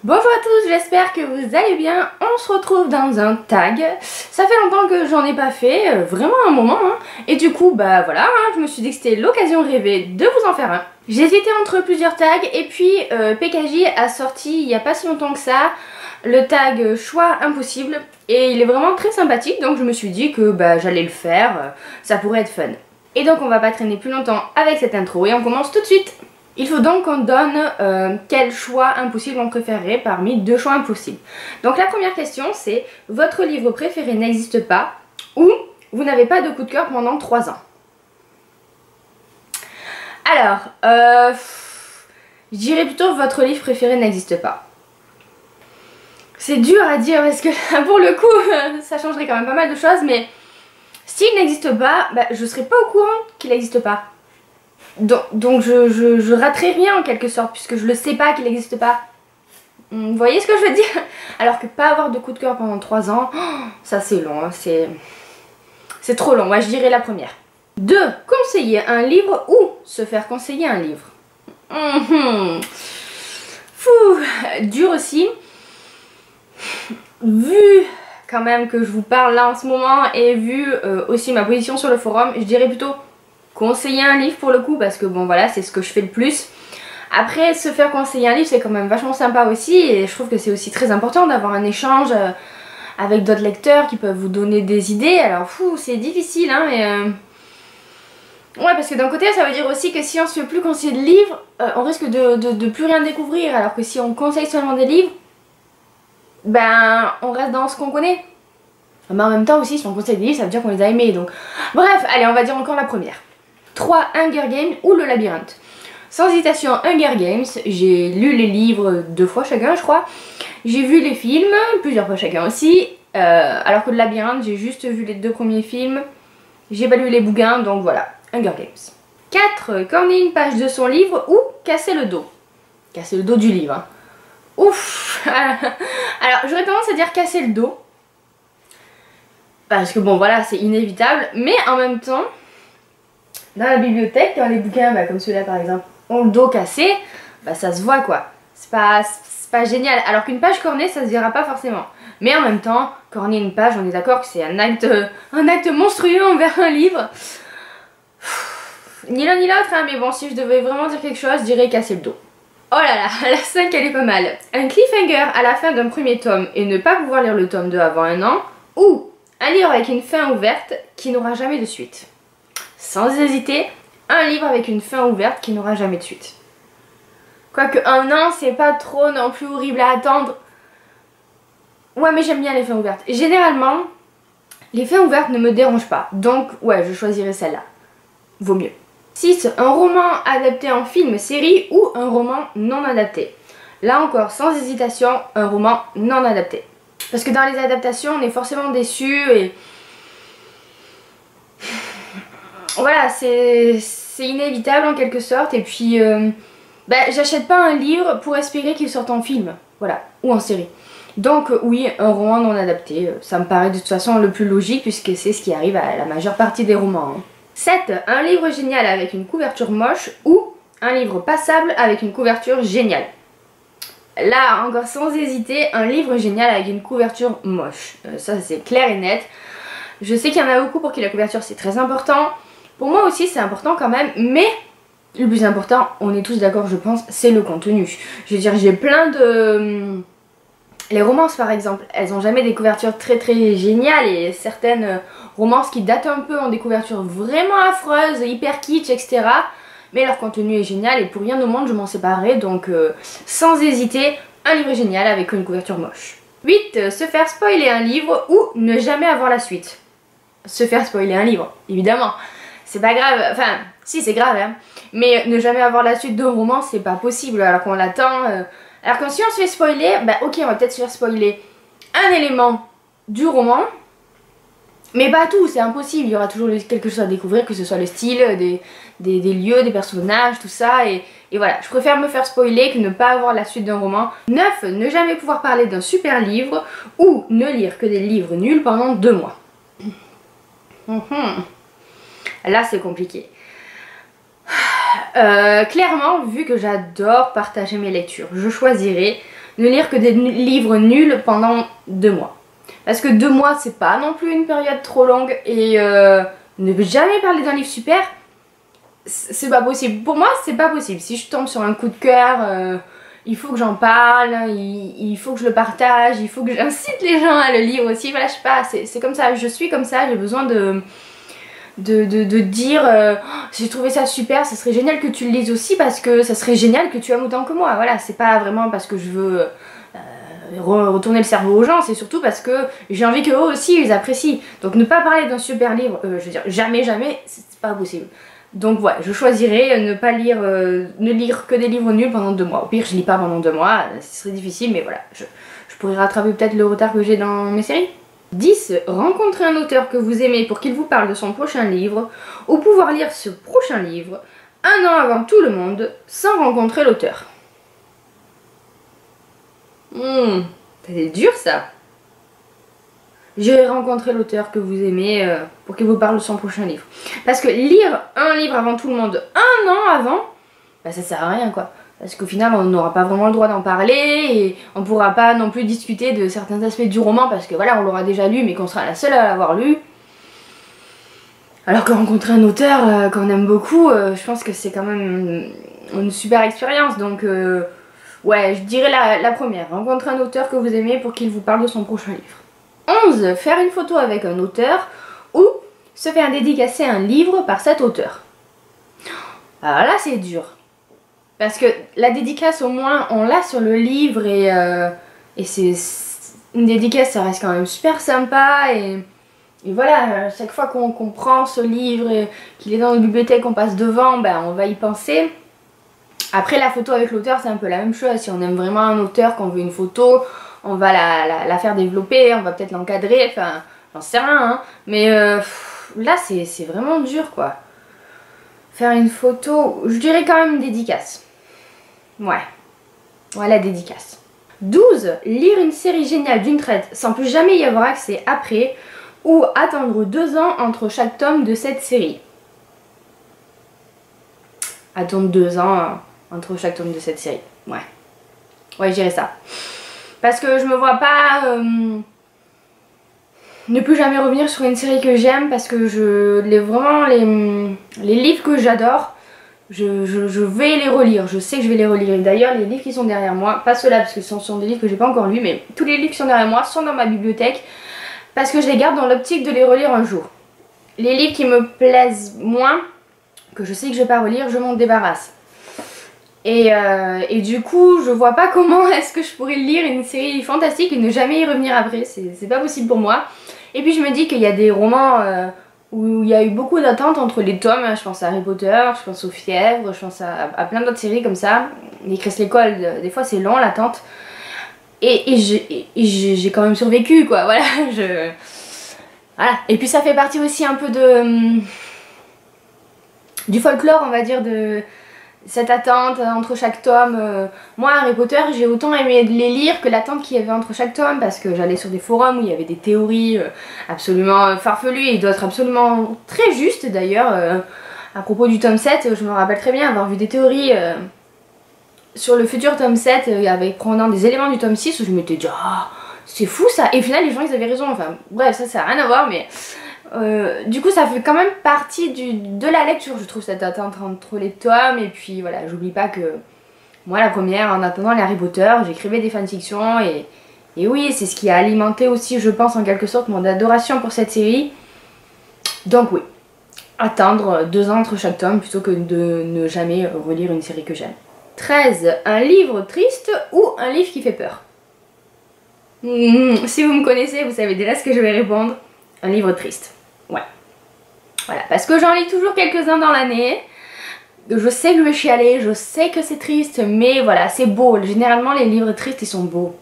Bonjour à tous, j'espère que vous allez bien. On se retrouve dans un tag. Ça fait longtemps que j'en ai pas fait, vraiment un moment. Et du coup, bah voilà, je me suis dit que c'était l'occasion rêvée de vous en faire un. J'hésitais entre plusieurs tags et puis PKJ a sorti il n'y a pas si longtemps que ça le tag choix impossible. Et il est vraiment très sympathique, donc je me suis dit que bah, j'allais le faire, ça pourrait être fun. Et donc on va pas traîner plus longtemps avec cette intro et on commence tout de suite. Il faut donc qu'on donne quel choix impossible on préférerait parmi deux choix impossibles. Donc la première question c'est votre livre préféré n'existe pas ou vous n'avez pas de coup de cœur pendant 3 ans. Alors, je dirais plutôt votre livre préféré n'existe pas. C'est dur à dire parce que pour le coup ça changerait quand même pas mal de choses, mais s'il n'existe pas, bah, je serais pas au courant qu'il n'existe pas. Donc je raterai rien en quelque sorte puisque je le sais pas qu'il n'existe pas. Vous voyez ce que je veux dire? Alors que pas avoir de coup de cœur pendant 3 ans, ça c'est long, hein, c'est trop long. Moi je dirais la première. 2. Conseiller un livre ou se faire conseiller un livre. Fou, dur aussi. Vu quand même que je vous parle là en ce moment et vu aussi ma position sur le forum, je dirais plutôt conseiller un livre pour le coup parce que bon voilà, c'est ce que je fais le plus. Après, se faire conseiller un livre c'est quand même vachement sympa aussi et je trouve que c'est aussi très important d'avoir un échange avec d'autres lecteurs qui peuvent vous donner des idées. Alors fou, c'est difficile hein, mais ouais, parce que d'un côté ça veut dire aussi que si on se fait plus conseiller de livres, on risque de plus rien découvrir, alors que si on conseille seulement des livres, ben on reste dans ce qu'on connaît. Mais en même temps aussi si on conseille des livres ça veut dire qu'on les a aimés, donc bref, allez on va dire encore la première. 3. Hunger Games ou le labyrinthe. Sans hésitation, Hunger Games. J'ai lu les livres 2 fois chacun je crois. J'ai vu les films plusieurs fois chacun aussi. Alors que le labyrinthe j'ai juste vu les 2 premiers films. J'ai pas lu les bouquins donc voilà. Hunger Games. 4. Corner une page de son livre ou casser le dos. Casser le dos du livre. Hein. Ouf. Alors j'aurais tendance à dire casser le dos. Parce que bon voilà c'est inévitable. Mais en même temps, dans la bibliothèque, quand les bouquins bah, comme celui-là par exemple ont le dos cassé, bah ça se voit quoi. C'est pas génial. Alors qu'une page cornée ça se verra pas forcément. Mais en même temps, corner une page, on est d'accord que c'est un acte monstrueux envers un livre. Ni l'un ni l'autre, hein, mais bon, si je devais vraiment dire quelque chose, je dirais casser le dos. Oh là là, la 5 elle est pas mal. Un cliffhanger à la fin d'un premier tome et ne pas pouvoir lire le tome 2 avant 1 an, ou un livre avec une fin ouverte qui n'aura jamais de suite. Sans hésiter, un livre avec une fin ouverte qui n'aura jamais de suite. Quoique 1 an, c'est pas trop non plus horrible à attendre. Ouais, mais j'aime bien les fins ouvertes. Généralement, les fins ouvertes ne me dérangent pas. Donc, ouais, je choisirais celle-là. Vaut mieux. 6. Un roman adapté en film, série ou un roman non adapté. Là encore, sans hésitation, un roman non adapté. Parce que dans les adaptations, on est forcément déçu et... Voilà, c'est inévitable en quelque sorte. Et puis, bah, j'achète pas un livre pour espérer qu'il sorte en film. Voilà, ou en série. Donc oui, un roman non adapté, ça me paraît de toute façon le plus logique puisque c'est ce qui arrive à la majeure partie des romans. Hein. 7. Un livre génial avec une couverture moche ou un livre passable avec une couverture géniale. Là, encore sans hésiter, un livre génial avec une couverture moche. Ça c'est clair et net. Je sais qu'il y en a beaucoup pour qui la couverture c'est très important. Pour moi aussi c'est important quand même, mais le plus important, on est tous d'accord je pense, c'est le contenu. Je veux dire, j'ai plein de... Les romances par exemple, elles n'ont jamais des couvertures très géniales et certaines romances qui datent un peu ont des couvertures vraiment affreuses, hyper kitsch, etc. Mais leur contenu est génial et pour rien au monde je m'en séparerai, donc sans hésiter, un livre génial avec une couverture moche. 8. Se faire spoiler un livre ou ne jamais avoir la suite. Se faire spoiler un livre, évidemment. C'est pas grave, enfin, si c'est grave, hein. Mais ne jamais avoir la suite d'un roman, c'est pas possible alors qu'on l'attend. Alors que si on se fait spoiler, bah ok, on va peut-être se faire spoiler un élément du roman, mais pas tout, c'est impossible. Il y aura toujours quelque chose à découvrir, que ce soit le style, des lieux, des personnages, tout ça. Et voilà, je préfère me faire spoiler que ne pas avoir la suite d'un roman. 9. Ne jamais pouvoir parler d'un super livre ou ne lire que des livres nuls pendant 2 mois. Là, c'est compliqué. Clairement, vu que j'adore partager mes lectures, je choisirais ne lire que des livres nuls pendant 2 mois. Parce que 2 mois, c'est pas non plus une période trop longue et ne jamais parler d'un livre super, c'est pas possible. Pour moi, c'est pas possible. Si je tombe sur un coup de cœur, il faut que j'en parle, il faut que je le partage, il faut que j'incite les gens à le lire aussi. Voilà, je sais pas, c'est comme ça, je suis comme ça, j'ai besoin de dire j'ai trouvé ça super, ça serait génial que tu le lises aussi parce que ça serait génial que tu aimes autant que moi. Voilà, c'est pas vraiment parce que je veux retourner le cerveau aux gens, c'est surtout parce que j'ai envie qu'eux aussi ils apprécient. Donc ne pas parler d'un super livre, je veux dire jamais, c'est pas possible. Donc voilà, je choisirais ne lire que des livres nuls pendant 2 mois. Au pire, je lis pas pendant 2 mois, ce serait difficile, mais voilà, je pourrais rattraper peut-être le retard que j'ai dans mes séries. 10. Rencontrer un auteur que vous aimez pour qu'il vous parle de son prochain livre, ou pouvoir lire ce prochain livre 1 an avant tout le monde, sans rencontrer l'auteur. C'est dur ça. J'irai rencontrer l'auteur que vous aimez pour qu'il vous parle de son prochain livre. Parce que lire un livre avant tout le monde 1 an avant, bah ça sert à rien quoi. Parce qu'au final on n'aura pas vraiment le droit d'en parler et on pourra pas non plus discuter de certains aspects du roman parce que voilà on l'aura déjà lu mais qu'on sera la seule à l'avoir lu. Alors que rencontrer un auteur qu'on aime beaucoup, je pense que c'est quand même une super expérience. Donc ouais, je dirais la première. Rencontrer un auteur que vous aimez pour qu'il vous parle de son prochain livre. 11. Faire une photo avec un auteur ou se faire dédicacer un livre par cet auteur. Alors là c'est dur. Parce que la dédicace au moins on l'a sur le livre et c'est une dédicace ça reste quand même super sympa et voilà, chaque fois qu'on prend ce livre et qu'il est dans une bibliothèque, qu'on passe devant, ben on va y penser. Après la photo avec l'auteur c'est un peu la même chose, si on aime vraiment un auteur, qu'on veut une photo, on va la faire développer, on va peut-être l'encadrer, enfin j'en sais rien hein. Mais là c'est vraiment dur quoi. Faire une photo, je dirais quand même une dédicace. Ouais, la dédicace. 12. Lire une série géniale d'une traite sans plus jamais y avoir accès après ou attendre 2 ans entre chaque tome de cette série. Attendre 2 ans entre chaque tome de cette série. Ouais, je dirais ça. Parce que je me vois pas ne plus jamais revenir sur une série que j'aime parce que vraiment les livres que j'adore, je vais les relire, je sais que je vais les relire. Et d'ailleurs les livres qui sont derrière moi, pas ceux-là parce que ce sont des livres que j'ai pas encore lus, mais tous les livres qui sont derrière moi sont dans ma bibliothèque parce que je les garde dans l'optique de les relire un jour. Les livres qui me plaisent moins, que je sais que je vais pas relire, je m'en débarrasse. Et du coup je vois pas comment est-ce que je pourrais lire une série fantastique et ne jamais y revenir après, c'est pas possible pour moi. Et puis je me dis qu'il y a des romans où il y a eu beaucoup d'attentes entre les tomes, je pense à Harry Potter, je pense aux Fièvres, je pense à plein d'autres séries comme ça. Les Crest l'école, des fois c'est long l'attente. Et j'ai quand même survécu quoi, voilà, voilà. Et puis ça fait partie aussi un peu du folklore on va dire, de cette attente entre chaque tome. Moi Harry Potter j'ai autant aimé les lire que l'attente qu'il y avait entre chaque tome parce que j'allais sur des forums où il y avait des théories absolument farfelues et d'autres absolument très justes d'ailleurs. À propos du tome 7, je me rappelle très bien avoir vu des théories sur le futur tome 7 avec prenant des éléments du tome 6 où je m'étais dit ah c'est fou ça, et au final les gens ils avaient raison, enfin bref ça n'a rien à voir mais du coup ça fait quand même partie de la lecture je trouve cette attente entre les tomes. Et puis voilà, j'oublie pas que moi la première en attendant les Harry Potter j'écrivais des fanfictions et oui c'est ce qui a alimenté aussi je pense en quelque sorte mon adoration pour cette série. Donc oui, attendre 2 ans entre chaque tome plutôt que de ne jamais relire une série que j'aime. 13. Un livre triste ou un livre qui fait peur. Si vous me connaissez, vous savez déjà ce que je vais répondre. Un livre triste. Ouais. Voilà, parce que j'en lis toujours quelques-uns dans l'année. Je sais que je vais chialer, je sais que c'est triste, mais voilà, c'est beau. Généralement, les livres tristes, ils sont beaux.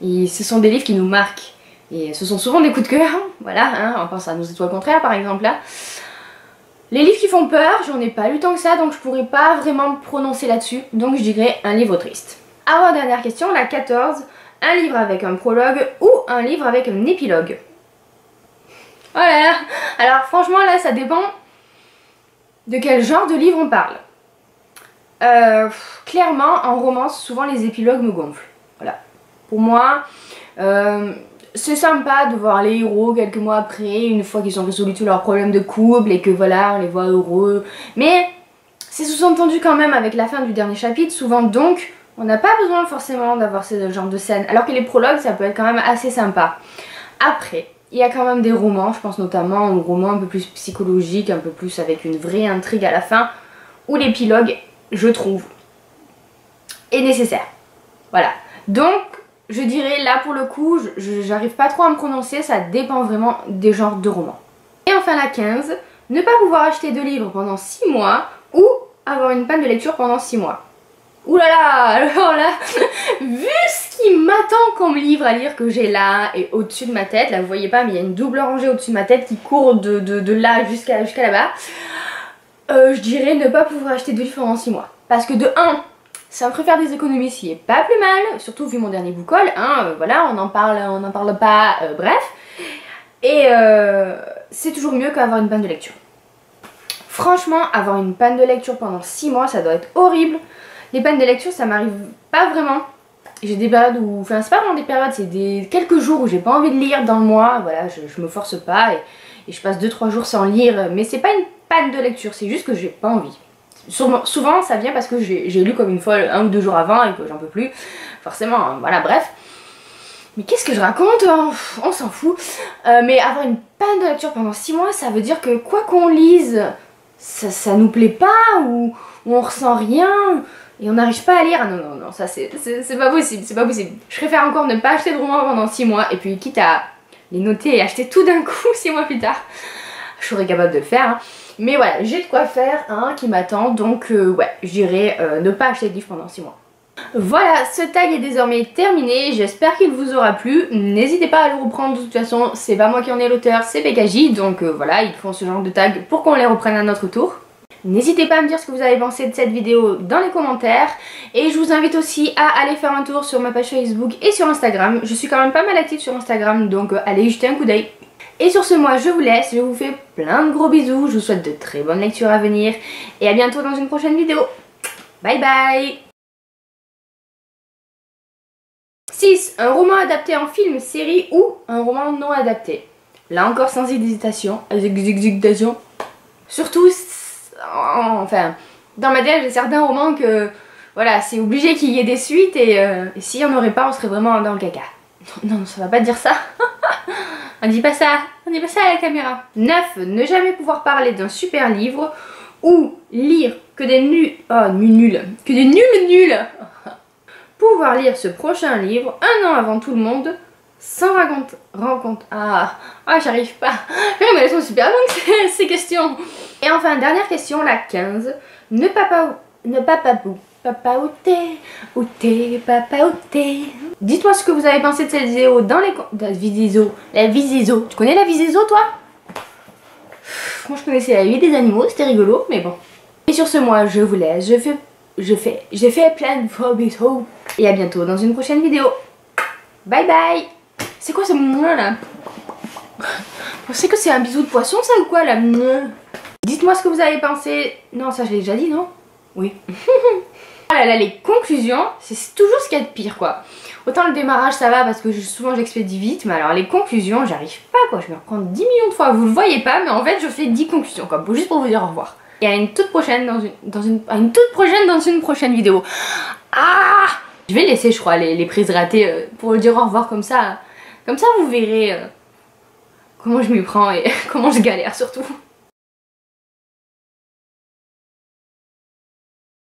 Ce sont des livres qui nous marquent. Et ce sont souvent des coups de cœur. Voilà, hein, on pense à Nos étoiles contraires par exemple là. Les livres qui font peur, j'en ai pas lu tant que ça, donc je pourrais pas vraiment me prononcer là-dessus. Donc je dirais un livre triste. Alors dernière question, la 14. Un livre avec un prologue ou un livre avec un épilogue. Voilà. Alors franchement là ça dépend de quel genre de livre on parle. Clairement en romance souvent les épilogues me gonflent. Voilà. Pour moi, c'est sympa de voir les héros quelques mois après, une fois qu'ils ont résolu tous leurs problèmes de couple et que voilà, on les voit heureux. Mais c'est sous-entendu quand même avec la fin du dernier chapitre, souvent donc on n'a pas besoin forcément d'avoir ce genre de scène. Alors que les prologues, ça peut être quand même assez sympa. Après, il y a quand même des romans, je pense notamment aux romans un peu plus psychologiques, un peu plus avec une vraie intrigue à la fin, où l'épilogue, je trouve, est nécessaire. Voilà. Donc, je dirais là pour le coup, j'arrive pas trop à me prononcer, ça dépend vraiment des genres de romans. Et enfin la 15, ne pas pouvoir acheter de livres pendant 6 mois ou avoir une panne de lecture pendant 6 mois. Ouh là là, alors là, vu ce qui m'attend comme livre à lire que j'ai là et au-dessus de ma tête, là vous voyez pas mais il y a une double rangée au-dessus de ma tête qui court de là jusqu'à là-bas, je dirais ne pas pouvoir acheter de livres pendant 6 mois. Parce que de 1, ça me ferait faire des économies, ce qui est pas plus mal, surtout vu mon dernier book haul, hein, voilà, on n'en parle pas, bref. Et c'est toujours mieux qu'avoir une panne de lecture. Franchement, avoir une panne de lecture pendant 6 mois, ça doit être horrible. Les pannes de lecture, ça m'arrive pas vraiment. J'ai des périodes où, enfin c'est pas vraiment des périodes, c'est des quelques jours où j'ai pas envie de lire dans le mois, voilà, je me force pas et je passe 2-3 jours sans lire, mais c'est pas une panne de lecture, c'est juste que j'ai pas envie. Souvent ça vient parce que j'ai lu comme une folle 1 ou 2 jours avant et que j'en peux plus, forcément, hein, voilà, bref. Mais qu'est-ce que je raconte? On s'en fout. Mais avoir une panne de lecture pendant 6 mois, ça veut dire que quoi qu'on lise, ça nous plaît pas ou on ressent rien et on n'arrive pas à lire. Ah non, ça c'est pas possible, c'est pas possible. Je préfère encore ne pas acheter de romans pendant 6 mois et puis quitte à les noter et acheter tout d'un coup 6 mois plus tard. Je serais capable de le faire, hein. Mais voilà, j'ai de quoi faire, hein, qui m'attend, donc ouais, je dirais ne pas acheter de livres pendant 6 mois. Voilà, ce tag est désormais terminé, j'espère qu'il vous aura plu. N'hésitez pas à le reprendre, de toute façon, c'est pas moi qui en ai l'auteur, c'est BKJ, donc voilà, ils font ce genre de tag pour qu'on les reprenne à notre tour. N'hésitez pas à me dire ce que vous avez pensé de cette vidéo dans les commentaires. Et je vous invite aussi à aller faire un tour sur ma page Facebook et sur Instagram. Je suis quand même pas mal active sur Instagram, donc allez y jeter un coup d'œil. Et sur ce, moi je vous laisse, je vous fais plein de gros bisous, je vous souhaite de très bonnes lectures à venir. Et à bientôt dans une prochaine vidéo. Bye bye. 6. Un roman adapté en film, série ou un roman non adapté. Là encore sans hésitation. Surtout... Enfin, dans ma tête, j'ai certains romans que, voilà, c'est obligé qu'il y ait des suites et s'il n'y en aurait pas, on serait vraiment dans le caca. Non, ça va pas dire ça. On dit pas ça à la caméra. 9. Ne jamais pouvoir parler d'un super livre ou lire que des nuls nuls. Pouvoir lire ce prochain livre 1 an avant tout le monde sans rencontre. J'arrive pas. Mais elles sont super longues ces questions. Et enfin, dernière question, la 15. Ne pas papaouter. Dites-moi ce que vous avez pensé de cette vidéo dans les... La visézo. Tu connais la visézo, toi? Moi, je connaissais la vie des animaux, c'était rigolo, mais bon. Et sur ce, moi, je vous laisse. J'ai fait plein de gros bisous. Et à bientôt dans une prochaine vidéo. Bye bye. C'est quoi ce mouin là? Vous pensez que c'est un bisou de poisson ça ou quoi là? Dites-moi ce que vous avez pensé. Non, ça je l'ai déjà dit, non? Oui. Oh là là, les conclusions, c'est toujours ce qu'il y a de pire quoi. Autant le démarrage ça va parce que souvent j'expédie vite, mais alors les conclusions, j'arrive pas quoi. Je me reprends 10 millions de fois, vous le voyez pas, mais en fait je fais 10 conclusions quoi, juste pour vous dire au revoir. Et à une toute prochaine dans une prochaine vidéo. Je vais laisser je crois les prises ratées pour le dire au revoir comme ça. Comme ça vous verrez comment je m'y prends et comment je galère surtout.